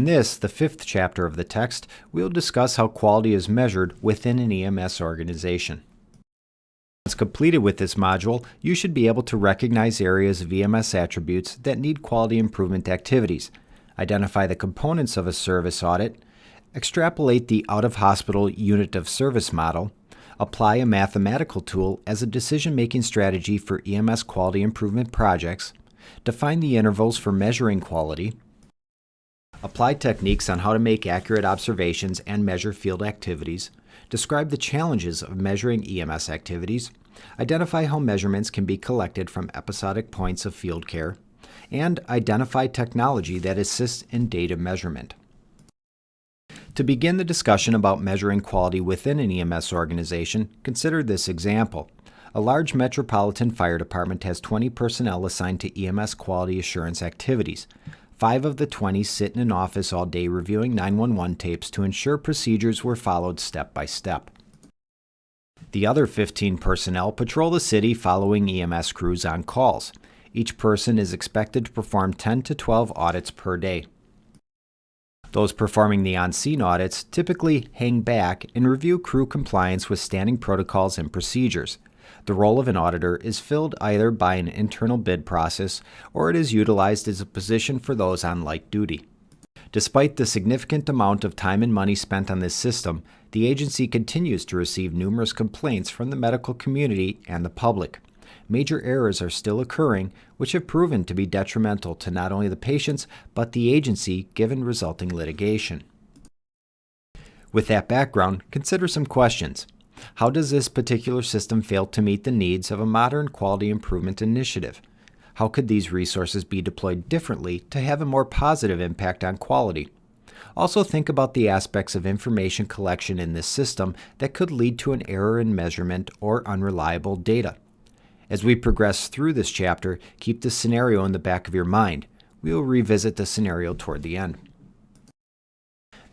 In this, the 5th chapter of the text, we'll discuss how quality is measured within an EMS organization. Once completed with this module, you should be able to recognize areas of EMS attributes that need quality improvement activities, identify the components of a service audit, extrapolate the out-of-hospital unit of service model, apply a mathematical tool as a decision-making strategy for EMS quality improvement projects, define the intervals for measuring quality, apply techniques on how to make accurate observations and measure field activities, describe the challenges of measuring EMS activities, identify how measurements can be collected from episodic points of field care, and identify technology that assists in data measurement. To begin the discussion about measuring quality within an EMS organization, consider this example. A large metropolitan fire department has 20 personnel assigned to EMS quality assurance activities. 5 of the 20 sit in an office all day reviewing 911 tapes to ensure procedures were followed step by step. The other 15 personnel patrol the city following EMS crews on calls. Each person is expected to perform 10 to 12 audits per day. Those performing the on-scene audits typically hang back and review crew compliance with standing protocols and procedures. The role of an auditor is filled either by an internal bid process or it is utilized as a position for those on light duty. Despite the significant amount of time and money spent on this system, the agency continues to receive numerous complaints from the medical community and the public. Major errors are still occurring, which have proven to be detrimental to not only the patients, but the agency, given resulting litigation. With that background, consider some questions. How does this particular system fail to meet the needs of a modern quality improvement initiative? How could these resources be deployed differently to have a more positive impact on quality? Also think about the aspects of information collection in this system that could lead to an error in measurement or unreliable data. As we progress through this chapter, keep this scenario in the back of your mind. We will revisit the scenario toward the end.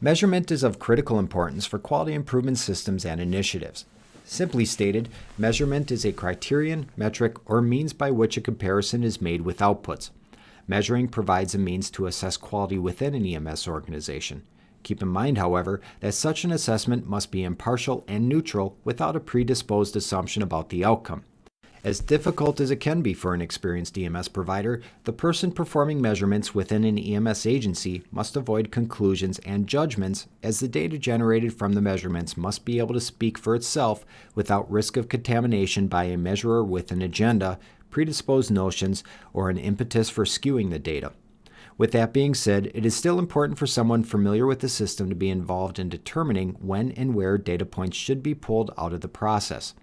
Measurement is of critical importance for quality improvement systems and initiatives. Simply stated, measurement is a criterion, metric, or means by which a comparison is made with outputs. Measuring provides a means to assess quality within an EMS organization. Keep in mind, however, that such an assessment must be impartial and neutral without a predisposed assumption about the outcome. As difficult as it can be for an experienced EMS provider, the person performing measurements within an EMS agency must avoid conclusions and judgments, as the data generated from the measurements must be able to speak for itself without risk of contamination by a measurer with an agenda, predisposed notions, or an impetus for skewing the data. With that being said, it is still important for someone familiar with the system to be involved in determining when and where data points should be pulled out of the process.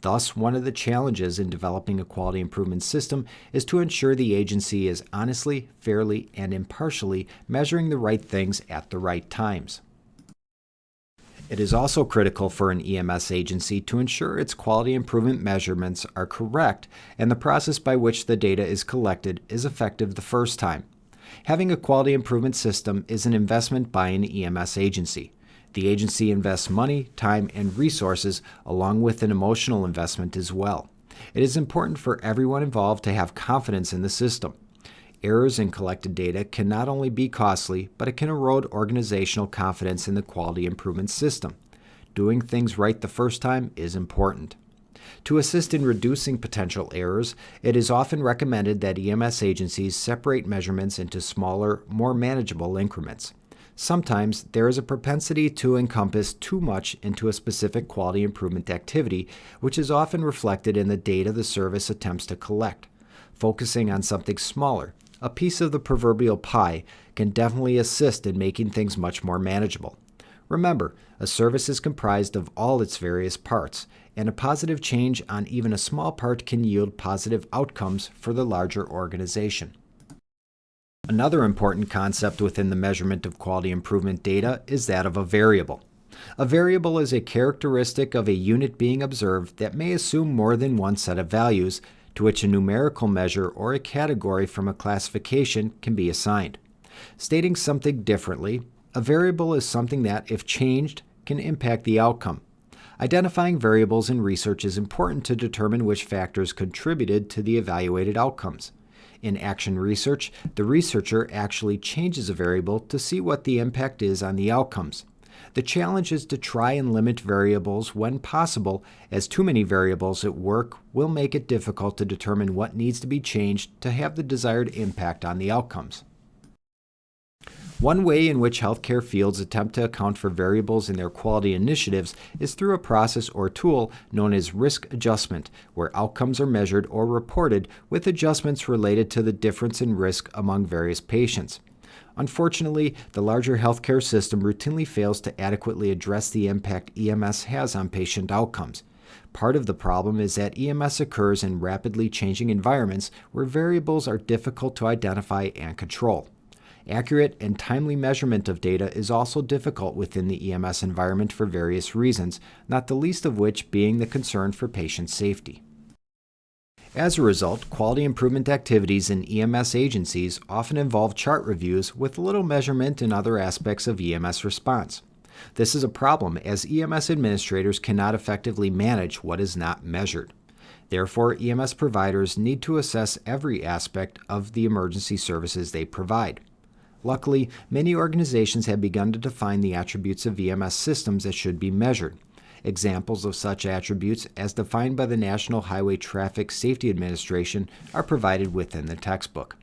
Thus, one of the challenges in developing a quality improvement system is to ensure the agency is honestly, fairly, and impartially measuring the right things at the right times. It is also critical for an EMS agency to ensure its quality improvement measurements are correct and the process by which the data is collected is effective the first time. Having a quality improvement system is an investment by an EMS agency. The agency invests money, time, and resources along with an emotional investment as well. It is important for everyone involved to have confidence in the system. Errors in collected data can not only be costly, but it can erode organizational confidence in the quality improvement system. Doing things right the first time is important. To assist in reducing potential errors, it is often recommended that EMS agencies separate measurements into smaller, more manageable increments. Sometimes there is a propensity to encompass too much into a specific quality improvement activity, which is often reflected in the data the service attempts to collect. Focusing on something smaller, a piece of the proverbial pie, can definitely assist in making things much more manageable. Remember, a service is comprised of all its various parts, and a positive change on even a small part can yield positive outcomes for the larger organization. Another important concept within the measurement of quality improvement data is that of a variable. A variable is a characteristic of a unit being observed that may assume more than one set of values, to which a numerical measure or a category from a classification can be assigned. Stating something differently, a variable is something that, if changed, can impact the outcome. Identifying variables in research is important to determine which factors contributed to the evaluated outcomes. In action research, the researcher actually changes a variable to see what the impact is on the outcomes. The challenge is to try and limit variables when possible, as too many variables at work will make it difficult to determine what needs to be changed to have the desired impact on the outcomes. One way in which healthcare fields attempt to account for variables in their quality initiatives is through a process or tool known as risk adjustment, where outcomes are measured or reported with adjustments related to the difference in risk among various patients. Unfortunately, the larger healthcare system routinely fails to adequately address the impact EMS has on patient outcomes. Part of the problem is that EMS occurs in rapidly changing environments where variables are difficult to identify and control. Accurate and timely measurement of data is also difficult within the EMS environment for various reasons, not the least of which being the concern for patient safety. As a result, quality improvement activities in EMS agencies often involve chart reviews with little measurement in other aspects of EMS response. This is a problem as EMS administrators cannot effectively manage what is not measured. Therefore, EMS providers need to assess every aspect of the emergency services they provide. Luckily, many organizations have begun to define the attributes of EMS systems that should be measured. Examples of such attributes, as defined by the National Highway Traffic Safety Administration, are provided within the textbook.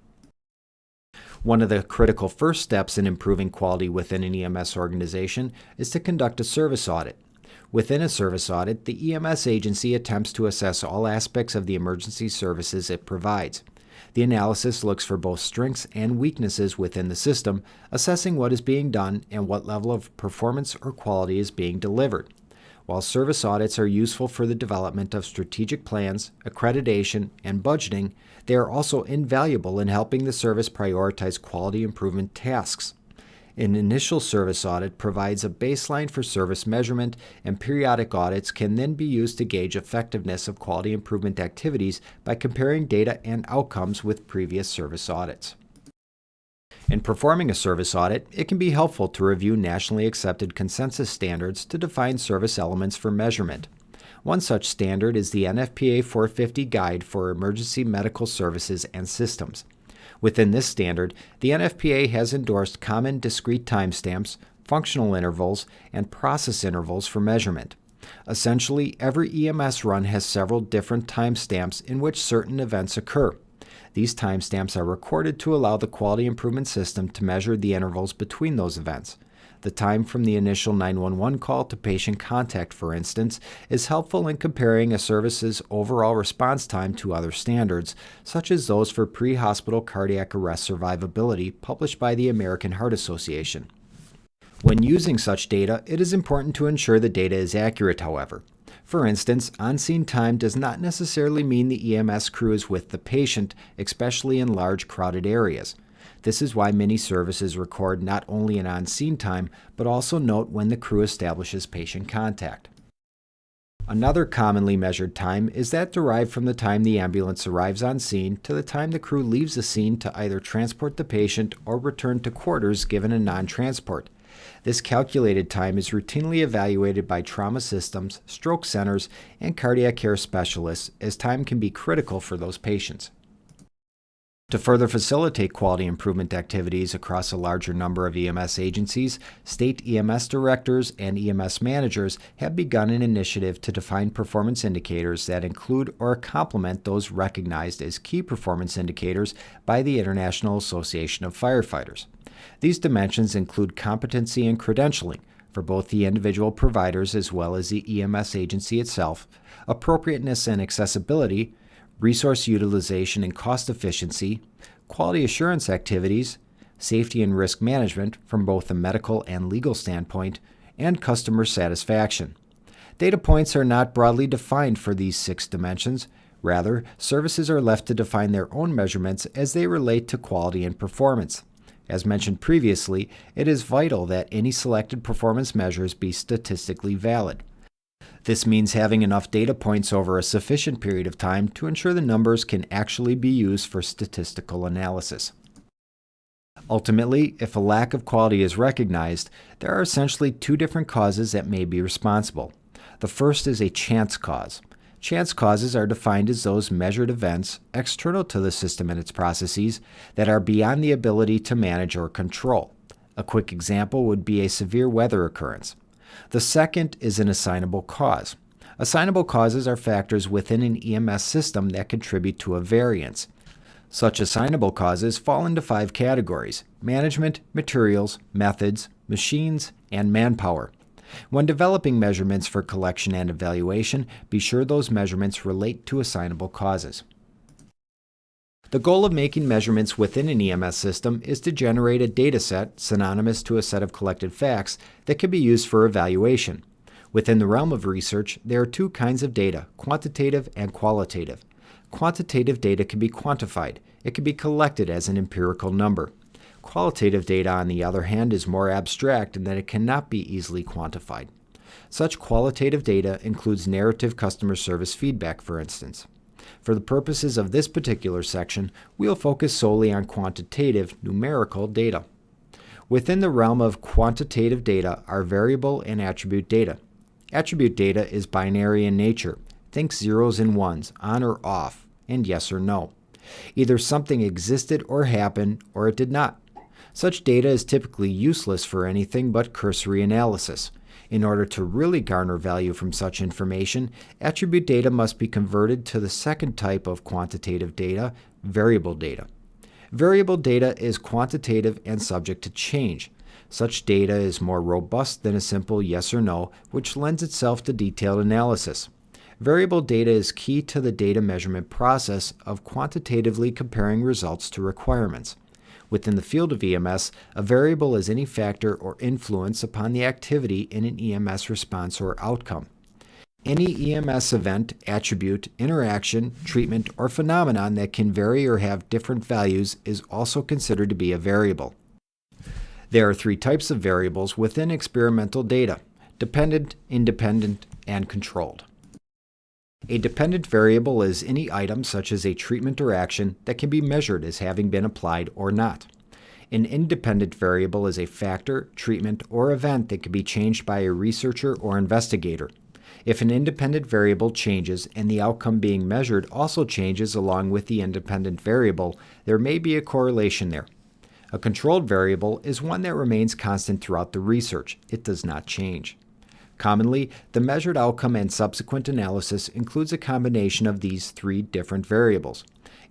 One of the critical first steps in improving quality within an EMS organization is to conduct a service audit. Within a service audit, the EMS agency attempts to assess all aspects of the emergency services it provides. The analysis looks for both strengths and weaknesses within the system, assessing what is being done and what level of performance or quality is being delivered. While service audits are useful for the development of strategic plans, accreditation, and budgeting, they are also invaluable in helping the service prioritize quality improvement tasks. An initial service audit provides a baseline for service measurement, and periodic audits can then be used to gauge effectiveness of quality improvement activities by comparing data and outcomes with previous service audits. In performing a service audit, it can be helpful to review nationally accepted consensus standards to define service elements for measurement. One such standard is the NFPA 450 Guide for Emergency Medical Services and Systems. Within this standard, the NFPA has endorsed common discrete timestamps, functional intervals, and process intervals for measurement. Essentially, every EMS run has several different timestamps in which certain events occur. These timestamps are recorded to allow the quality improvement system to measure the intervals between those events. The time from the initial 911 call to patient contact, for instance, is helpful in comparing a service's overall response time to other standards, such as those for pre-hospital cardiac arrest survivability published by the American Heart Association. When using such data, it is important to ensure the data is accurate, however. For instance, on-scene time does not necessarily mean the EMS crew is with the patient, especially in large crowded areas. This is why many services record not only an on-scene time, but also note when the crew establishes patient contact. Another commonly measured time is that derived from the time the ambulance arrives on scene to the time the crew leaves the scene to either transport the patient or return to quarters given a non-transport. This calculated time is routinely evaluated by trauma systems, stroke centers, and cardiac care specialists, as time can be critical for those patients. To further facilitate quality improvement activities across a larger number of EMS agencies, state EMS directors and EMS managers have begun an initiative to define performance indicators that include or complement those recognized as key performance indicators by the International Association of Firefighters. These dimensions include competency and credentialing for both the individual providers as well as the EMS agency itself, appropriateness and accessibility, resource utilization and cost efficiency, quality assurance activities, safety and risk management from both a medical and legal standpoint, and customer satisfaction. Data points are not broadly defined for these 6 dimensions. Rather, services are left to define their own measurements as they relate to quality and performance. As mentioned previously, it is vital that any selected performance measures be statistically valid. This means having enough data points over a sufficient period of time to ensure the numbers can actually be used for statistical analysis. Ultimately, if a lack of quality is recognized, there are essentially 2 different causes that may be responsible. The first is a chance cause. Chance causes are defined as those measured events external to the system and its processes that are beyond the ability to manage or control. A quick example would be a severe weather occurrence. The second is an assignable cause. Assignable causes are factors within an EMS system that contribute to a variance. Such assignable causes fall into 5 categories: management, materials, methods, machines, and manpower. When developing measurements for collection and evaluation, be sure those measurements relate to assignable causes. The goal of making measurements within an EMS system is to generate a data set synonymous to a set of collected facts that can be used for evaluation. Within the realm of research, there are 2 kinds of data, quantitative and qualitative. Quantitative data can be quantified. It can be collected as an empirical number. Qualitative data, on the other hand, is more abstract in that it cannot be easily quantified. Such qualitative data includes narrative customer service feedback, for instance. For the purposes of this particular section, we'll focus solely on quantitative, numerical data. Within the realm of quantitative data are variable and attribute data. Attribute data is binary in nature. Think zeros and ones, on or off, and yes or no. Either something existed or happened, or it did not. Such data is typically useless for anything but cursory analysis. In order to really garner value from such information, attribute data must be converted to the second type of quantitative data, variable data. Variable data is quantitative and subject to change. Such data is more robust than a simple yes or no, which lends itself to detailed analysis. Variable data is key to the data measurement process of quantitatively comparing results to requirements. Within the field of EMS, a variable is any factor or influence upon the activity in an EMS response or outcome. Any EMS event, attribute, interaction, treatment, or phenomenon that can vary or have different values is also considered to be a variable. There are 3 types of variables within experimental data: dependent, independent, and controlled. A dependent variable is any item, such as a treatment or action, that can be measured as having been applied or not. An independent variable is a factor, treatment, or event that can be changed by a researcher or investigator. If an independent variable changes and the outcome being measured also changes along with the independent variable, there may be a correlation there. A controlled variable is one that remains constant throughout the research. It does not change. Commonly, the measured outcome and subsequent analysis includes a combination of these 3 different variables.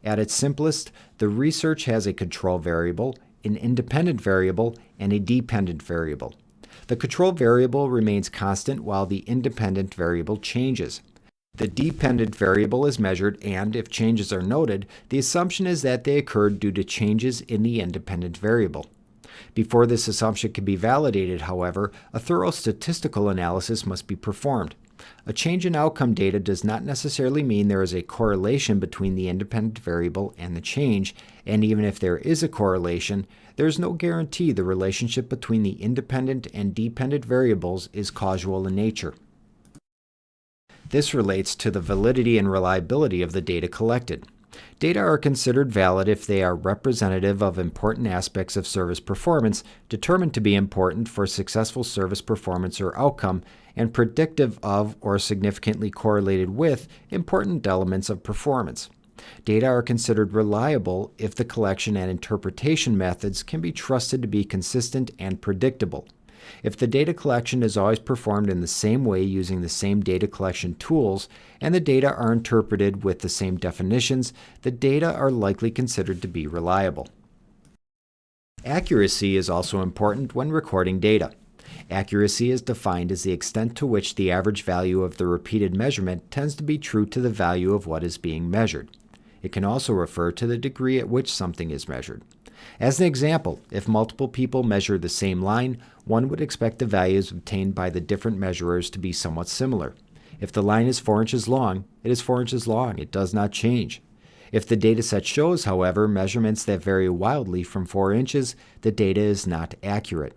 At its simplest, the research has a control variable, an independent variable, and a dependent variable. The control variable remains constant while the independent variable changes. The dependent variable is measured, and if changes are noted, the assumption is that they occurred due to changes in the independent variable. Before this assumption can be validated, however, a thorough statistical analysis must be performed. A change in outcome data does not necessarily mean there is a correlation between the independent variable and the change, and even if there is a correlation, there is no guarantee the relationship between the independent and dependent variables is causal in nature. This relates to the validity and reliability of the data collected. Data are considered valid if they are representative of important aspects of service performance determined to be important for successful service performance or outcome, and predictive of or significantly correlated with important elements of performance. Data are considered reliable if the collection and interpretation methods can be trusted to be consistent and predictable. If the data collection is always performed in the same way using the same data collection tools, and the data are interpreted with the same definitions, the data are likely considered to be reliable. Accuracy is also important when recording data. Accuracy is defined as the extent to which the average value of the repeated measurement tends to be true to the value of what is being measured. It can also refer to the degree at which something is measured. As an example, if multiple people measure the same line, one would expect the values obtained by the different measurers to be somewhat similar. If the line is 4 inches long, it is 4 inches long. It does not change. If the dataset shows, however, measurements that vary wildly from 4 inches, the data is not accurate.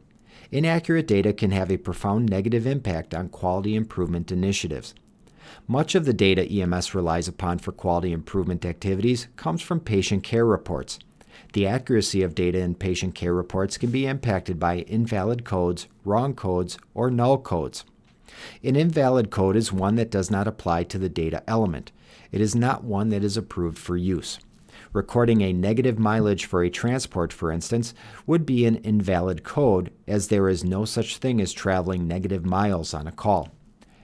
Inaccurate data can have a profound negative impact on quality improvement initiatives. Much of the data EMS relies upon for quality improvement activities comes from patient care reports. The accuracy of data in patient care reports can be impacted by invalid codes, wrong codes, or null codes. An invalid code is one that does not apply to the data element. It is not one that is approved for use. Recording a negative mileage for a transport, for instance, would be an invalid code, as there is no such thing as traveling negative miles on a call.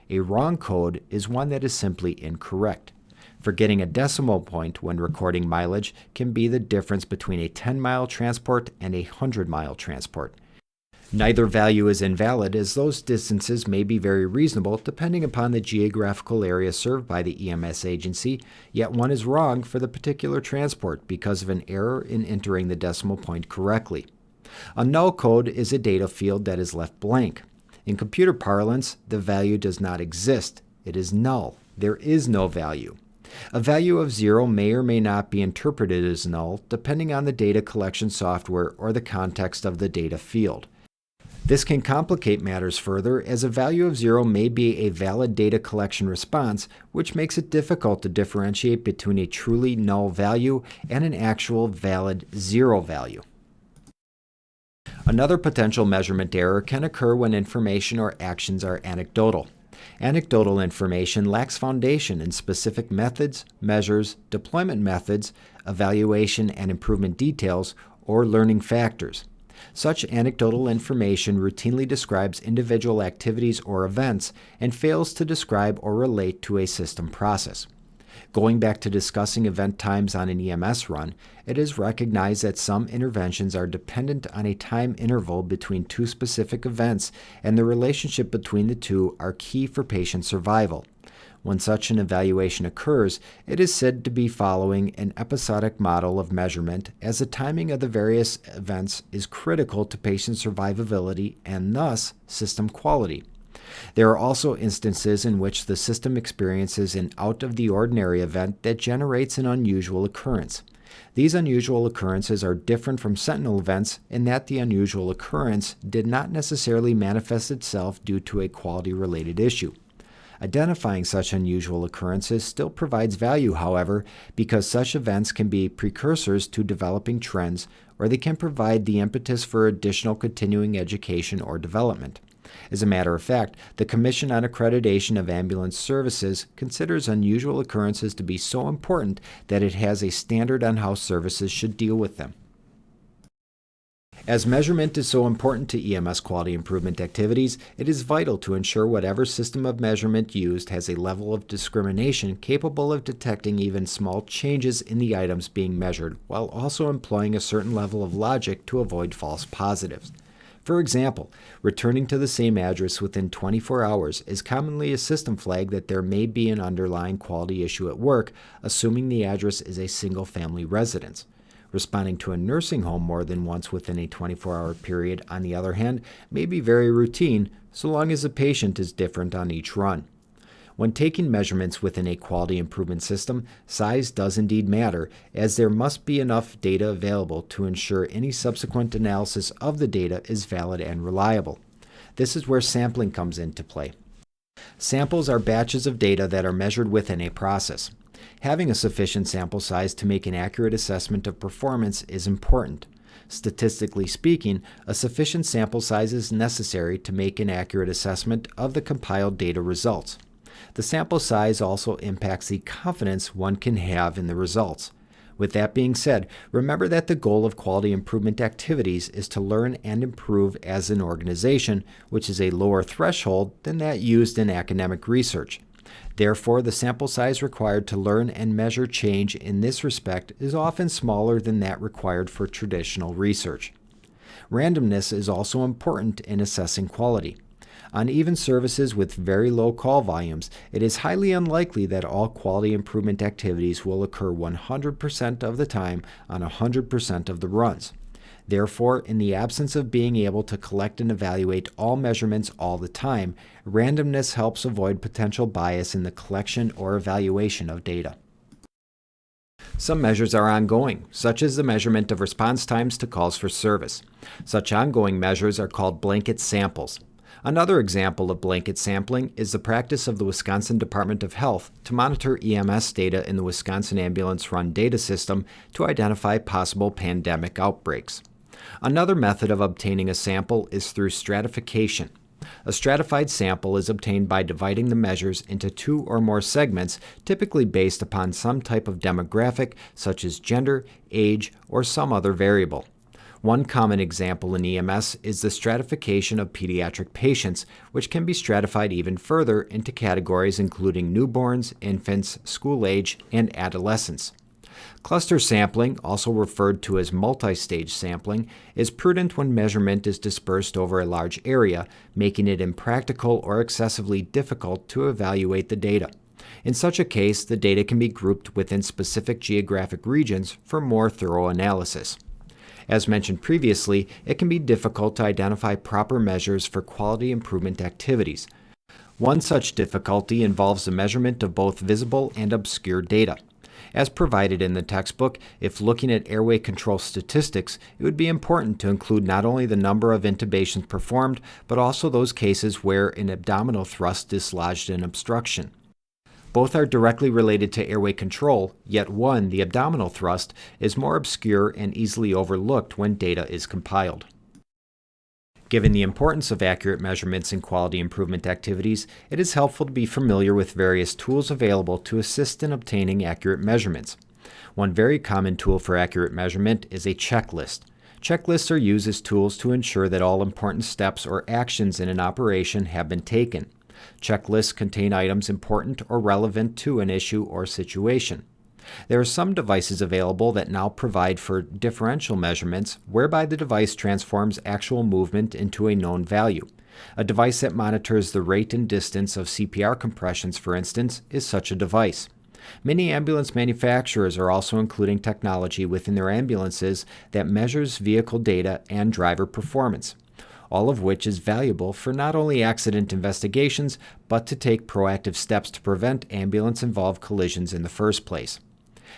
A wrong code is one that is simply incorrect. Forgetting a decimal point when recording mileage can be the difference between a 10-mile transport and a 100-mile transport. Neither value is invalid, as those distances may be very reasonable depending upon the geographical area served by the EMS agency, yet one is wrong for the particular transport because of an error in entering the decimal point correctly. A null code is a data field that is left blank. In computer parlance, the value does not exist. It is null. There is no value. A value of 0 may or may not be interpreted as null depending on the data collection software or the context of the data field. This can complicate matters further, as a value of 0 may be a valid data collection response, which makes it difficult to differentiate between a truly null value and an actual valid 0 value. Another potential measurement error can occur when information or actions are anecdotal. Anecdotal information lacks foundation in specific methods, measures, deployment methods, evaluation and improvement details, or learning factors. Such anecdotal information routinely describes individual activities or events and fails to describe or relate to a system process. Going back to discussing event times on an EMS run, it is recognized that some interventions are dependent on a time interval between two specific events, and the relationship between the two are key for patient survival. When such an evaluation occurs, it is said to be following an episodic model of measurement, as the timing of the various events is critical to patient survivability and thus system quality. There are also instances in which the system experiences an out-of-the-ordinary event that generates an unusual occurrence. These unusual occurrences are different from sentinel events in that the unusual occurrence did not necessarily manifest itself due to a quality-related issue. Identifying such unusual occurrences still provides value, however, because such events can be precursors to developing trends, or they can provide the impetus for additional continuing education or development. As a matter of fact, the Commission on Accreditation of Ambulance Services considers unusual occurrences to be so important that it has a standard on how services should deal with them. As measurement is so important to EMS quality improvement activities, it is vital to ensure whatever system of measurement used has a level of discrimination capable of detecting even small changes in the items being measured, while also employing a certain level of logic to avoid false positives. For example, returning to the same address within 24 hours is commonly a system flag that there may be an underlying quality issue at work, assuming the address is a single-family residence. Responding to a nursing home more than once within a 24-hour period, on the other hand, may be very routine, so long as the patient is different on each run. When taking measurements within a quality improvement system, size does indeed matter, as there must be enough data available to ensure any subsequent analysis of the data is valid and reliable. This is where sampling comes into play. Samples are batches of data that are measured within a process. Having a sufficient sample size to make an accurate assessment of performance is important. Statistically speaking, a sufficient sample size is necessary to make an accurate assessment of the compiled data results. The sample size also impacts the confidence one can have in the results. With that being said, remember that the goal of quality improvement activities is to learn and improve as an organization, which is a lower threshold than that used in academic research. Therefore, the sample size required to learn and measure change in this respect is often smaller than that required for traditional research. Randomness is also important in assessing quality. On even services with very low call volumes, it is highly unlikely that all quality improvement activities will occur 100% of the time on 100% of the runs. Therefore, in the absence of being able to collect and evaluate all measurements all the time, randomness helps avoid potential bias in the collection or evaluation of data. Some measures are ongoing, such as the measurement of response times to calls for service. Such ongoing measures are called blanket samples. Another example of blanket sampling is the practice of the Wisconsin Department of Health to monitor EMS data in the Wisconsin Ambulance Run data system to identify possible pandemic outbreaks. Another method of obtaining a sample is through stratification. A stratified sample is obtained by dividing the measures into 2 or more segments, typically based upon some type of demographic such as gender, age, or some other variable. One common example in EMS is the stratification of pediatric patients, which can be stratified even further into categories including newborns, infants, school age, and adolescents. Cluster sampling, also referred to as multi-stage sampling, is prudent when measurement is dispersed over a large area, making it impractical or excessively difficult to evaluate the data. In such a case, the data can be grouped within specific geographic regions for more thorough analysis. As mentioned previously, it can be difficult to identify proper measures for quality improvement activities. One such difficulty involves the measurement of both visible and obscure data. As provided in the textbook, if looking at airway control statistics, it would be important to include not only the number of intubations performed, but also those cases where an abdominal thrust dislodged an obstruction. Both are directly related to airway control, yet one, the abdominal thrust, is more obscure and easily overlooked when data is compiled. Given the importance of accurate measurements in quality improvement activities, it is helpful to be familiar with various tools available to assist in obtaining accurate measurements. One very common tool for accurate measurement is a checklist. Checklists are used as tools to ensure that all important steps or actions in an operation have been taken. Checklists contain items important or relevant to an issue or situation. There are some devices available that now provide for differential measurements, whereby the device transforms actual movement into a known value. A device that monitors the rate and distance of CPR compressions, for instance, is such a device. Many ambulance manufacturers are also including technology within their ambulances that measures vehicle data and driver performance, all of which is valuable for not only accident investigations, but to take proactive steps to prevent ambulance-involved collisions in the first place.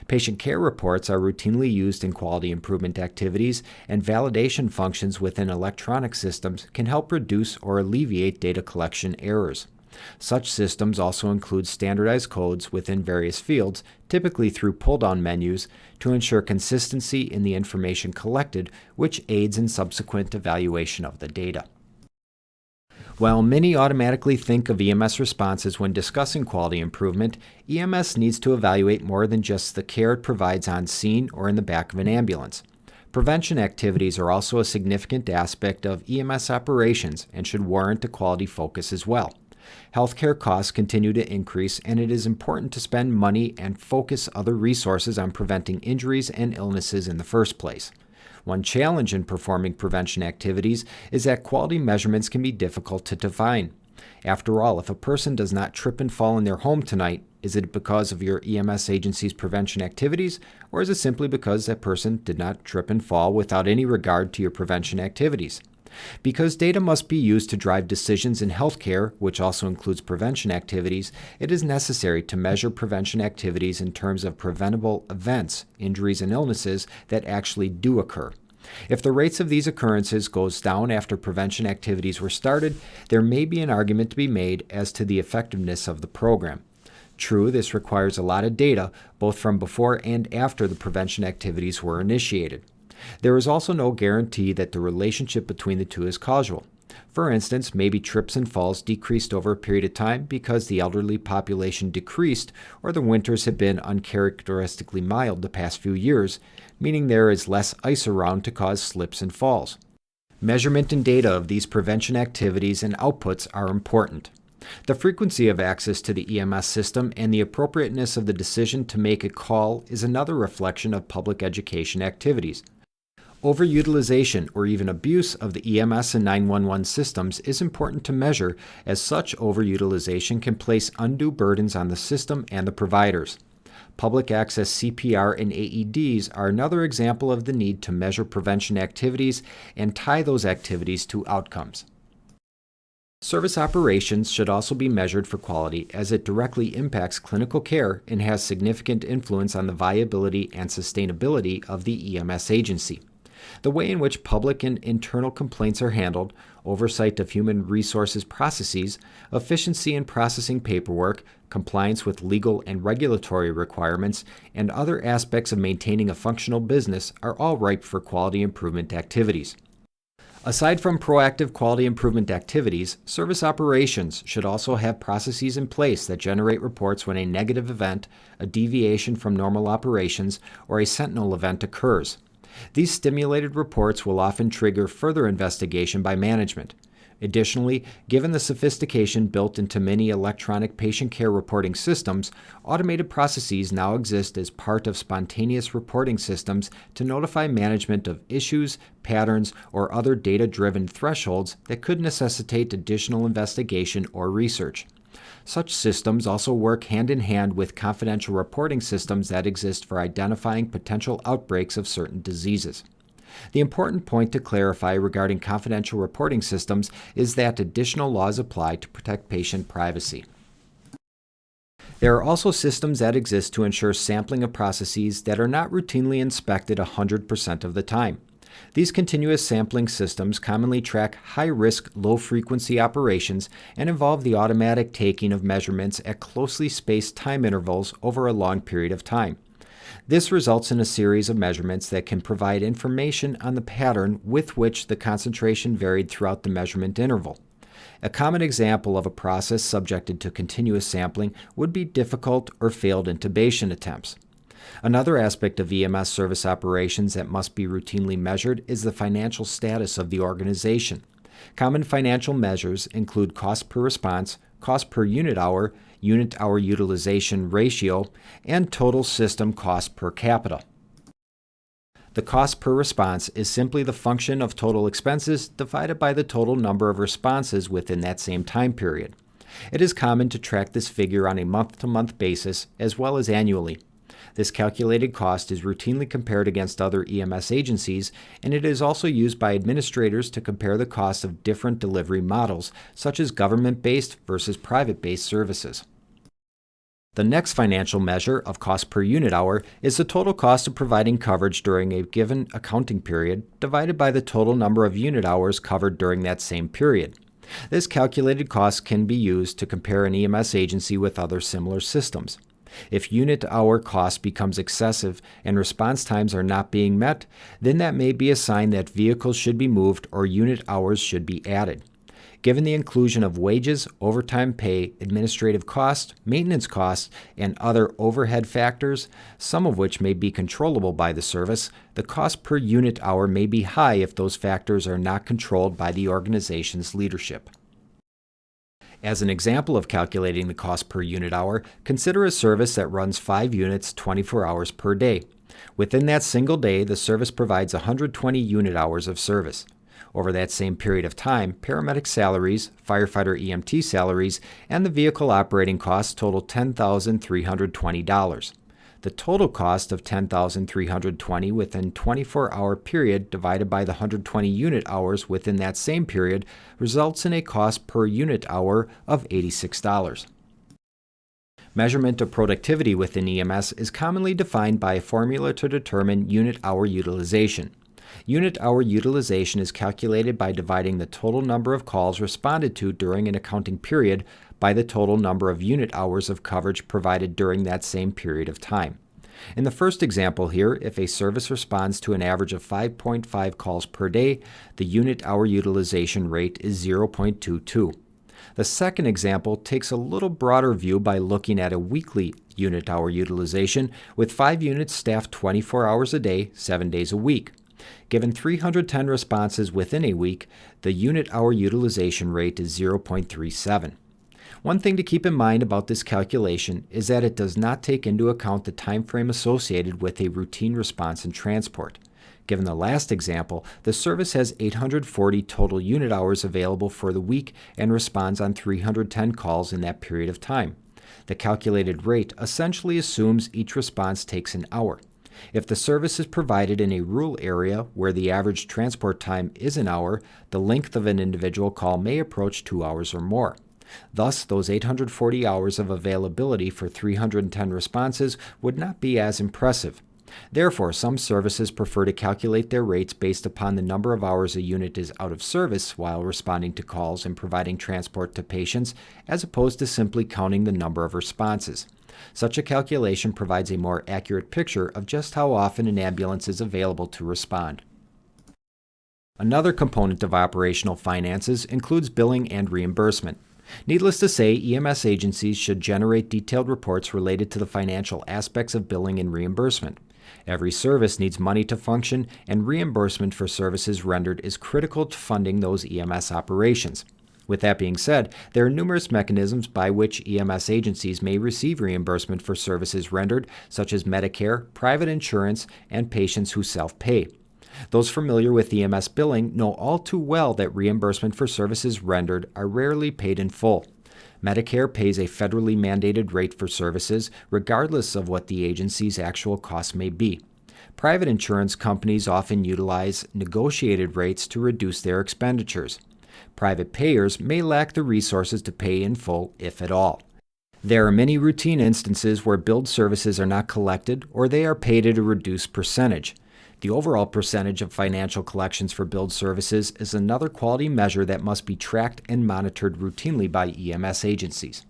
Patient care reports are routinely used in quality improvement activities, and validation functions within electronic systems can help reduce or alleviate data collection errors. Such systems also include standardized codes within various fields, typically through pull-down menus, to ensure consistency in the information collected, which aids in subsequent evaluation of the data. While many automatically think of EMS responses when discussing quality improvement, EMS needs to evaluate more than just the care it provides on scene or in the back of an ambulance. Prevention activities are also a significant aspect of EMS operations and should warrant a quality focus as well. Healthcare costs continue to increase, and it is important to spend money and focus other resources on preventing injuries and illnesses in the first place. One challenge in performing prevention activities is that quality measurements can be difficult to define. After all, if a person does not trip and fall in their home tonight, is it because of your EMS agency's prevention activities, or is it simply because that person did not trip and fall without any regard to your prevention activities? Because data must be used to drive decisions in healthcare, which also includes prevention activities, it is necessary to measure prevention activities in terms of preventable events, injuries, and illnesses that actually do occur. If the rates of these occurrences goes down after prevention activities were started, there may be an argument to be made as to the effectiveness of the program. True, this requires a lot of data, both from before and after the prevention activities were initiated. There is also no guarantee that the relationship between the two is causal. For instance, maybe trips and falls decreased over a period of time because the elderly population decreased, or the winters have been uncharacteristically mild the past few years, meaning there is less ice around to cause slips and falls. Measurement and data of these prevention activities and outputs are important. The frequency of access to the EMS system and the appropriateness of the decision to make a call is another reflection of public education activities. Overutilization or even abuse of the EMS and 911 systems is important to measure, as such overutilization can place undue burdens on the system and the providers. Public access CPR and AEDs are another example of the need to measure prevention activities and tie those activities to outcomes. Service operations should also be measured for quality, as it directly impacts clinical care and has significant influence on the viability and sustainability of the EMS agency. The way in which public and internal complaints are handled, oversight of human resources processes, efficiency in processing paperwork, compliance with legal and regulatory requirements, and other aspects of maintaining a functional business are all ripe for quality improvement activities. Aside from proactive quality improvement activities, service operations should also have processes in place that generate reports when a negative event, a deviation from normal operations, or a sentinel event occurs. These stimulated reports will often trigger further investigation by management. Additionally, given the sophistication built into many electronic patient care reporting systems, automated processes now exist as part of spontaneous reporting systems to notify management of issues, patterns, or other data-driven thresholds that could necessitate additional investigation or research. Such systems also work hand in hand with confidential reporting systems that exist for identifying potential outbreaks of certain diseases. The important point to clarify regarding confidential reporting systems is that additional laws apply to protect patient privacy. There are also systems that exist to ensure sampling of processes that are not routinely inspected 100% of the time. These continuous sampling systems commonly track high-risk, low-frequency operations and involve the automatic taking of measurements at closely spaced time intervals over a long period of time. This results in a series of measurements that can provide information on the pattern with which the concentration varied throughout the measurement interval. A common example of a process subjected to continuous sampling would be difficult or failed intubation attempts. Another aspect of EMS service operations that must be routinely measured is the financial status of the organization. Common financial measures include cost per response, cost per unit hour utilization ratio, and total system cost per capita. The cost per response is simply the function of total expenses divided by the total number of responses within that same time period. It is common to track this figure on a month-to-month basis as well as annually. This calculated cost is routinely compared against other EMS agencies, and it is also used by administrators to compare the costs of different delivery models, such as government-based versus private-based services. The next financial measure of cost per unit hour is the total cost of providing coverage during a given accounting period divided by the total number of unit hours covered during that same period. This calculated cost can be used to compare an EMS agency with other similar systems. If unit hour cost becomes excessive and response times are not being met, then that may be a sign that vehicles should be moved or unit hours should be added. Given the inclusion of wages, overtime pay, administrative costs, maintenance costs, and other overhead factors, some of which may be controllable by the service, the cost per unit hour may be high if those factors are not controlled by the organization's leadership. As an example of calculating the cost per unit hour, consider a service that runs 5 units 24 hours per day. Within that single day, the service provides 120 unit hours of service. Over that same period of time, paramedic salaries, firefighter EMT salaries, and the vehicle operating costs total $10,320. The total cost of $10,320 within a 24-hour period divided by the 120 unit hours within that same period results in a cost per unit hour of $86. Measurement of productivity within EMS is commonly defined by a formula to determine unit hour utilization. Unit hour utilization is calculated by dividing the total number of calls responded to during an accounting period by the total number of unit hours of coverage provided during that same period of time. In the first example here, if a service responds to an average of 5.5 calls per day, the unit hour utilization rate is 0.22. The second example takes a little broader view by looking at a weekly unit hour utilization with 5 units staffed 24 hours a day, 7 days a week. Given 310 responses within a week, the unit hour utilization rate is 0.37. One thing to keep in mind about this calculation is that it does not take into account the time frame associated with a routine response and transport. Given the last example, the service has 840 total unit hours available for the week and responds on 310 calls in that period of time. The calculated rate essentially assumes each response takes an hour. If the service is provided in a rural area where the average transport time is an hour, the length of an individual call may approach 2 hours or more. Thus, those 840 hours of availability for 310 responses would not be as impressive. Therefore, some services prefer to calculate their rates based upon the number of hours a unit is out of service while responding to calls and providing transport to patients, as opposed to simply counting the number of responses. Such a calculation provides a more accurate picture of just how often an ambulance is available to respond. Another component of operational finances includes billing and reimbursement. Needless to say, EMS agencies should generate detailed reports related to the financial aspects of billing and reimbursement. Every service needs money to function, and reimbursement for services rendered is critical to funding those EMS operations. With that being said, there are numerous mechanisms by which EMS agencies may receive reimbursement for services rendered, such as Medicare, private insurance, and patients who self-pay. Those familiar with EMS billing know all too well that reimbursement for services rendered are rarely paid in full. Medicare pays a federally mandated rate for services, regardless of what the agency's actual costs may be. Private insurance companies often utilize negotiated rates to reduce their expenditures. Private payers may lack the resources to pay in full, if at all. There are many routine instances where billed services are not collected or they are paid at a reduced percentage. The overall percentage of financial collections for billed services is another quality measure that must be tracked and monitored routinely by EMS agencies.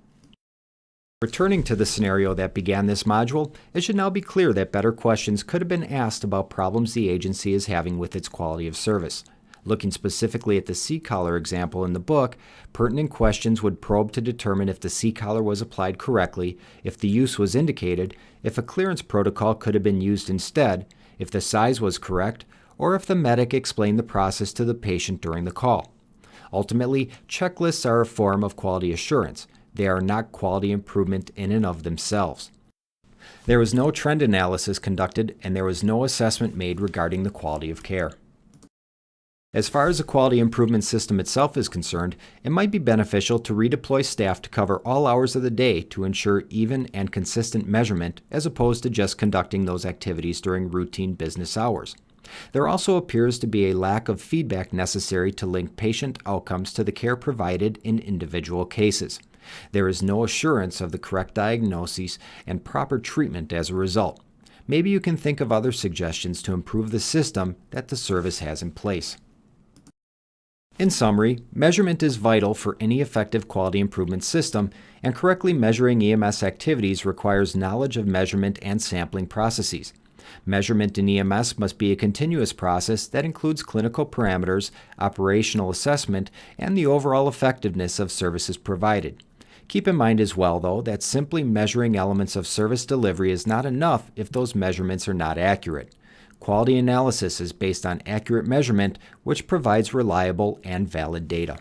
Returning to the scenario that began this module, it should now be clear that better questions could have been asked about problems the agency is having with its quality of service. Looking specifically at the C-collar example in the book, pertinent questions would probe to determine if the C-collar was applied correctly, if the use was indicated, if a clearance protocol could have been used instead, if the size was correct, or if the medic explained the process to the patient during the call. Ultimately, checklists are a form of quality assurance. They are not quality improvement in and of themselves. There was no trend analysis conducted, and there was no assessment made regarding the quality of care. As far as the quality improvement system itself is concerned, it might be beneficial to redeploy staff to cover all hours of the day to ensure even and consistent measurement, as opposed to just conducting those activities during routine business hours. There also appears to be a lack of feedback necessary to link patient outcomes to the care provided in individual cases. There is no assurance of the correct diagnosis and proper treatment as a result. Maybe you can think of other suggestions to improve the system that the service has in place. In summary, measurement is vital for any effective quality improvement system, and correctly measuring EMS activities requires knowledge of measurement and sampling processes. Measurement in EMS must be a continuous process that includes clinical parameters, operational assessment, and the overall effectiveness of services provided. Keep in mind as well, though, that simply measuring elements of service delivery is not enough if those measurements are not accurate. Quality analysis is based on accurate measurement, which provides reliable and valid data.